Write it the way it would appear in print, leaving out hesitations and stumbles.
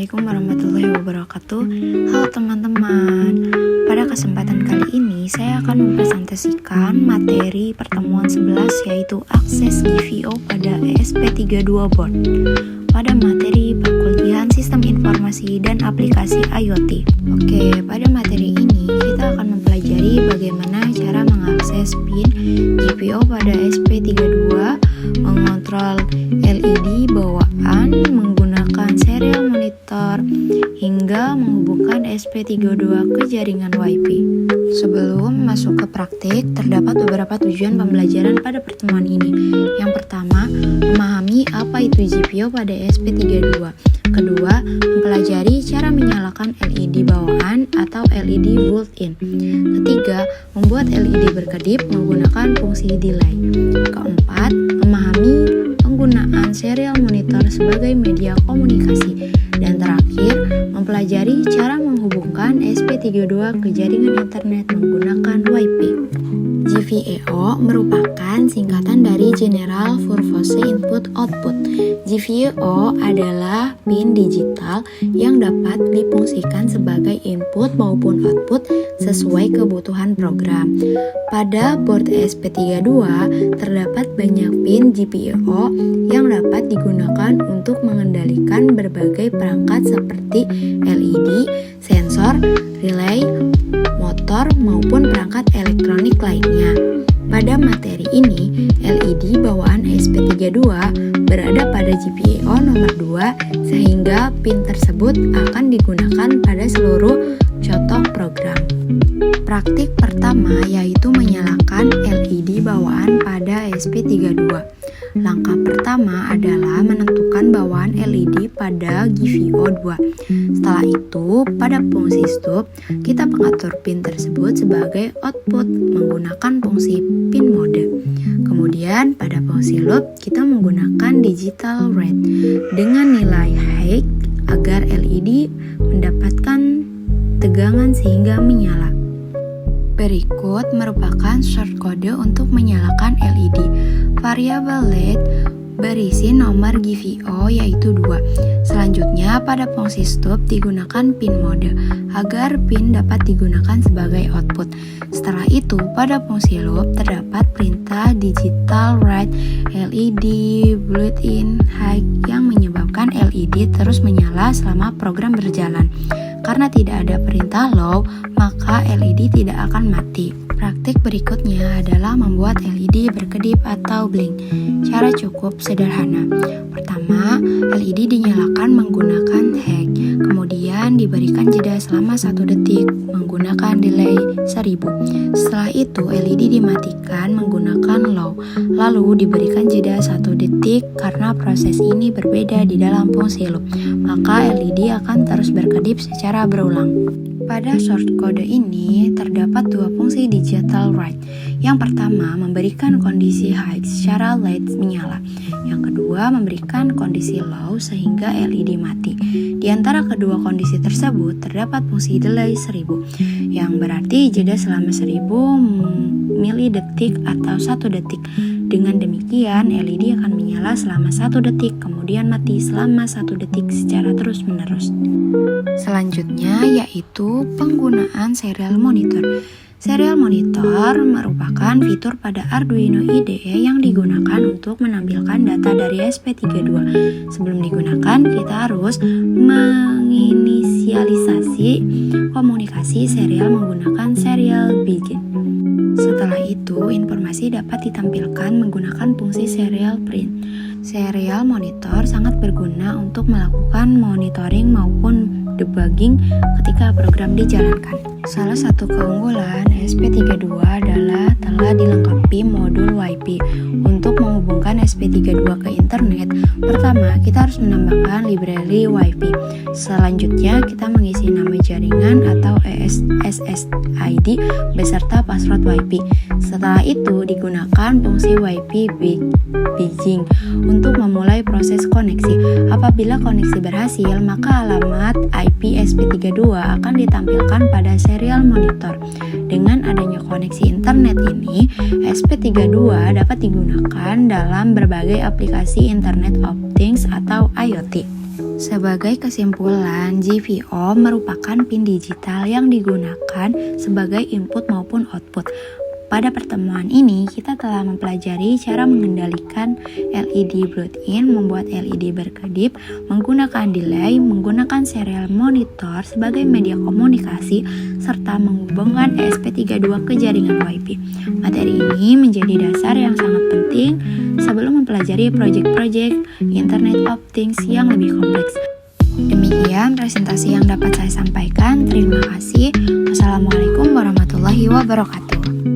Assalamualaikum warahmatullahi wabarakatuh. Halo teman-teman, pada kesempatan kali ini saya akan mempresentasikan materi pertemuan 11 yaitu akses GVO pada ESP32 Board pada materi perkuliahan Sistem Informasi dan Aplikasi IoT. Oke, pada materi ini kita akan mempelajari bagaimana cara mengakses PIN GPO pada ESP32, mengontrol LED bawaan menggunakan serial monitor, hingga menghubungkan ESP32 ke jaringan WiFi. Sebelum masuk ke praktik, terdapat beberapa tujuan pembelajaran pada pertemuan ini. Yang pertama, memahami apa itu GPO pada ESP32. Kedua, mempelajari cara menyalakan LED bawaan atau LED built-in. Ketiga, membuat LED berkedip menggunakan fungsi delay. Keempat, memahami penggunaan serial monitor sebagai media komunikasi. Dan terakhir, mempelajari cara menghubungkan ESP32 ke jaringan internet menggunakan WiFi. GVEO merupakan singkatan dari General Purpose Input Output. GVEO adalah PIN digital yang dapat difungsikan sebagai input maupun output sesuai kebutuhan program. Pada board ESP32 terdapat banyak PIN GPIO yang dapat digunakan untuk mengendalikan berbagai perangkat seperti LED, sensor, relay, motor, maupun perangkat elektronik lainnya. Pada materi ini, LED bawaan ESP32 berada pada GPIO nomor 2 sehingga PIN tersebut akan digunakan pada seluruh contoh program. Praktik pertama yaitu menyalakan LED bawaan pada ESP32. Langkah pertama adalah menentukan bawaan LED pada GVO 2. Setelah itu, pada fungsi stop, kita mengatur pin tersebut sebagai output menggunakan fungsi pin mode. Kemudian, pada fungsi loop, kita menggunakan digital red dengan nilai high agar LED mendapatkan tegangan sehingga menyala. Berikut merupakan shortcode untuk menyalakan LED. Variabel LED berisi nomor GVO yaitu 2. Selanjutnya pada fungsi stop digunakan pin mode agar pin dapat digunakan sebagai output. Setelah itu pada fungsi loop terdapat perintah digital red LED built-in high yang menyebabkan LED terus menyala selama program berjalan. Karena tidak ada perintah low, maka LED tidak akan mati. Praktik berikutnya adalah membuat LED berkedip atau blink. Cara cukup sederhana. Pertama, LED dinyalakan menggunakan high, kemudian diberikan jeda selama 1 detik menggunakan delay 1000. Setelah itu LED dimatikan menggunakan low, lalu diberikan jeda 1 detik karena proses ini berbeda di dalam fungsi loop, maka LED akan terus berkedip secara berulang. Pada shortcode ini terdapat 2 fungsi digital right. Yang pertama memberikan kondisi high secara LED menyala. Yang kedua memberikan kondisi low sehingga LED mati. Di antara kedua kondisi tersebut terdapat fungsi delay 1000 yang berarti jeda selama 1000 milidetik atau 1 detik. Dengan demikian LED akan menyala selama 1 detik kemudian mati selama 1 detik secara terus-menerus. Selanjutnya yaitu penggunaan serial monitor. Serial monitor merupakan fitur pada Arduino IDE yang digunakan untuk menampilkan data dari ESP32. Sebelum digunakan, kita harus menginisialisasi komunikasi serial menggunakan serial begin. Setelah itu, informasi dapat ditampilkan menggunakan fungsi serial print. Serial monitor sangat berguna untuk melakukan monitoring maupun debugging ketika program dijalankan. Salah satu keunggulan ESP32 adalah telah dilengkapi modul WiFi. Untuk menghubungkan ESP32 ke internet, pertama kita harus menambahkan library WiFi. Selanjutnya kita mengisi nama jaringan atau SSID beserta password WiFi. Setelah itu digunakan fungsi WiFi bridging untuk memulai proses koneksi. Apabila koneksi berhasil, maka alamat IP ESP32 akan ditampilkan pada serial monitor. Dengan adanya koneksi internet ini, ESP32 dapat digunakan dalam berbagai aplikasi Internet of Things atau IoT. Sebagai kesimpulan, GPO merupakan pin digital yang digunakan sebagai input maupun output. Pada pertemuan ini, kita telah mempelajari cara mengendalikan LED built-in, membuat LED berkedip, menggunakan delay, menggunakan serial monitor sebagai media komunikasi, serta menghubungkan ESP32 ke jaringan WiFi. Materi ini menjadi dasar yang sangat penting sebelum mempelajari proyek-proyek Internet of Things yang lebih kompleks. Demikian presentasi yang dapat saya sampaikan. Terima kasih. Wassalamualaikum warahmatullahi wabarakatuh.